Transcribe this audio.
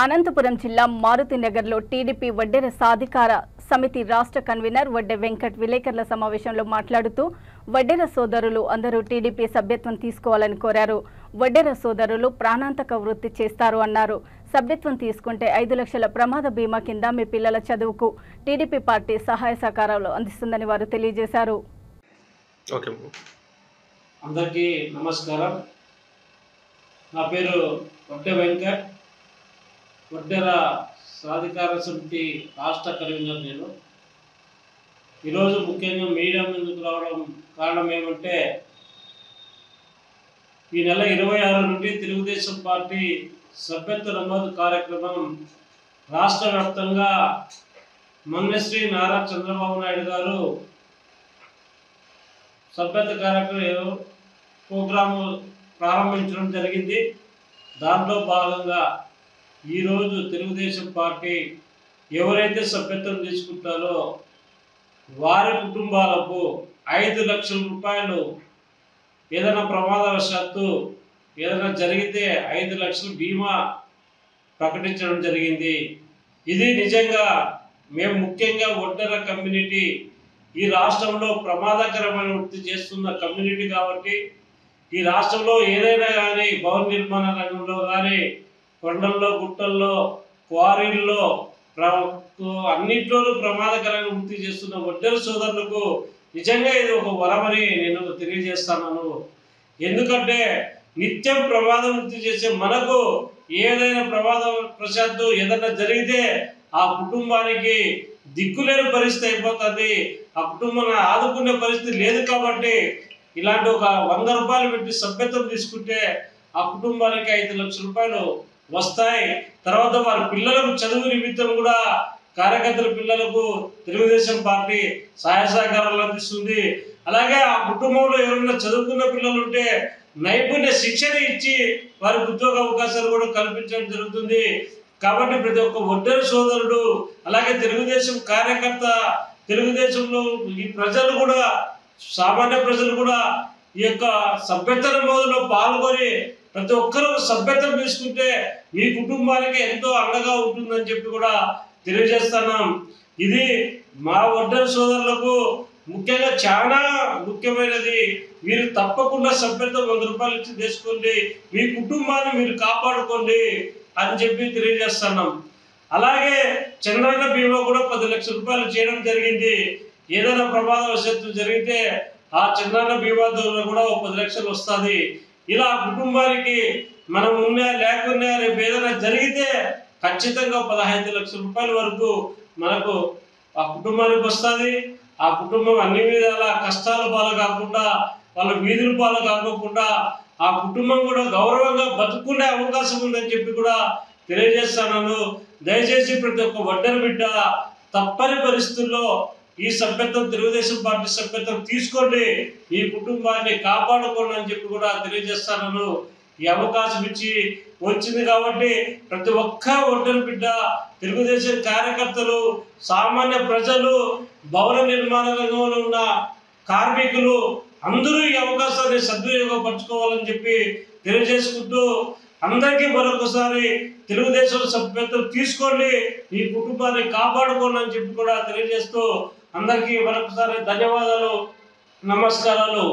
అనంతపురం జిల్లా మారుతినగర్లో టీడీపీ వడ్డెర సాధికార సమితి రాష్ట్ర కన్వీనర్ వడ్డె వెంకట్ విలేకరుల సమావేశంలో మాట్లాడుతూ వడ్డెర సోదరులు అందరూ టీడీపీ సభ్యత్వం తీసుకోవాలని కోరారు. వడ్డెర సోదరులు ప్రాణాంతక వృత్తి చేస్తారు అన్నారు. సభ్యత్వం తీసుకుంటే 5 లక్షల ప్రమాద బీమా కింద మీ పిల్లల చదువుకు టీడీపీ పార్టీ సహాయ సహకారాలు అందిస్తుందని వారు తెలియజేశారు. అందరికీ నమస్కారం. నా పేరు వడ్డె వెంకట్, వడ్డెర సాధికార సమితి రాష్ట్ర కన్వీనర్. నేను ఈరోజు ముఖ్యంగా మీడియా ముందుకు రావడం కారణం ఏమంటే, ఈ నెల 26 నుండి తెలుగుదేశం పార్టీ సభ్యత్వ నమోదు కార్యక్రమం రాష్ట్ర వ్యాప్తంగా మంగశ్రీ నారా చంద్రబాబు నాయుడు గారు సభ్యత్వ కార్యక్రమం ప్రోగ్రాము ప్రారంభించడం జరిగింది. దాంట్లో భాగంగా ఈరోజు తెలుగుదేశం పార్టీ ఎవరైతే సభ్యత్వం తీసుకుంటారో వారి కుటుంబాలకు 5 లక్షల రూపాయలు ఏదైనా ప్రమాదవశాత్తు ఏదైనా జరిగితే 5 లక్షల బీమా ప్రకటించడం జరిగింది. ఇది నిజంగా మేము ముఖ్యంగా వడ్డెర కమ్యూనిటీ ఈ రాష్ట్రంలో ప్రమాదకరమైన వృత్తి చేస్తున్న కమ్యూనిటీ కాబట్టి, ఈ రాష్ట్రంలో ఏదైనా కానీ భవన నిర్మాణ రంగంలో కానీ, కొండల్లో గుట్టల్లో క్వారీల్లో అన్నింటిలోనూ ప్రమాదకరమైన వృత్తి చేస్తున్న వడ్డెర సోదరులకు నిజంగా ఇది ఒక వరమని నేను తెలియజేస్తున్నాను. ఎందుకంటే నిత్యం ప్రమాదం వృత్తి చేసే మనకు ఏదైనా ప్రమాదవశాత్తు ఏదైనా జరిగితే ఆ కుటుంబానికి దిక్కులేని పరిస్థితి అయిపోతుంది. ఆ కుటుంబాన్ని ఆదుకునే పరిస్థితి లేదు. కాబట్టి ఇలాంటి ఒక 100 రూపాయలు పెట్టి సభ్యత్వం తీసుకుంటే ఆ కుటుంబానికి 5 లక్షల రూపాయలు వస్తాయి. తర్వాత వారి పిల్లలకు చదువు నిమిత్తం కూడా కార్యకర్తల పిల్లలకు తెలుగుదేశం పార్టీ సహాయ సహకారాలు అందిస్తుంది. అలాగే ఆ కుటుంబంలో ఎవరైనా చదువుకున్న పిల్లలు ఉంటే నైపుణ్య శిక్షణ ఇచ్చి వారికి ఉద్యోగ అవకాశాలు కూడా కల్పించడం జరుగుతుంది. కాబట్టి ప్రతి ఒక్క వడ్డెర సోదరుడు, అలాగే తెలుగుదేశం కార్యకర్త, తెలుగుదేశంలో ఈ ప్రజలు కూడా, సామాన్య ప్రజలు కూడా ఈ యొక్క సభ్యత్వ నమోదులో పాల్గొని ప్రతి ఒక్కరూ సభ్యత్వం తీసుకుంటే మీ కుటుంబానికి ఎంతో అండగా ఉంటుందని చెప్పి కూడా తెలియజేస్తున్నాం. ఇది మా వడ్డెర సోదరులకు ముఖ్యంగా చాలా ముఖ్యమైనది. మీరు తప్పకుండా సభ్యత్వం 100 రూపాయలు ఇచ్చి తీసుకోండి, మీ కుటుంబాన్ని మీరు కాపాడుకోండి అని చెప్పి తెలియజేస్తున్నాం. అలాగే చంద్రన్న బీమా కూడా 10 లక్షల రూపాయలు చేయడం జరిగింది. ఏదైనా ప్రమాదవశాత్తు జరిగితే ఆ చంద్రన్న బీమా ద్వారా కూడా 10 లక్షలు వస్తుంది. ఇలా కుటుంబానికి మనం ఉన్నా లేకున్నా రేపు ఏదైనా జరిగితే ఖచ్చితంగా 15 లక్షల రూపాయల వరకు మనకు ఆ కుటుంబానికి వస్తుంది. ఆ కుటుంబం అన్ని విధాల కష్టాల పాలు కాకుండా, వాళ్ళ వీధుల పాలు కాకుండా ఆ కుటుంబం కూడా గౌరవంగా బతుకునే అవకాశం ఉందని చెప్పి కూడా తెలియజేస్తున్నాను. దయచేసి ప్రతి ఒక్క వడ్డెర బిడ్డ తప్పని పరిస్థితుల్లో ఈ సభ్యత్వం, తెలుగుదేశం పార్టీ సభ్యత్వం తీసుకోండి, ఈ కుటుంబాన్ని కాపాడుకోండి అని చెప్పి కూడా తెలియజేస్తున్నాను. ఈ అవకాశం ఇచ్చి వచ్చింది కాబట్టి ప్రతి ఒక్క వడ్డెర బిడ్డ, తెలుగుదేశం కార్యకర్తలు, సామాన్య ప్రజలు, భవన నిర్మాణ రంగంలో ఉన్న కార్మికులు అందరూ ఈ అవకాశాన్ని సద్వినియోగపరచుకోవాలని చెప్పి తెలియజేసుకుంటూ, అందరికీ మరొకసారి తెలుగుదేశం సభ్యత్వం తీసుకోండి, ఈ కుటుంబాన్ని కాపాడుకోండి అని చెప్పి కూడా తెలియజేస్తూ అందరికీ మరొకసారి ధన్యవాదాలు, నమస్కారాలు.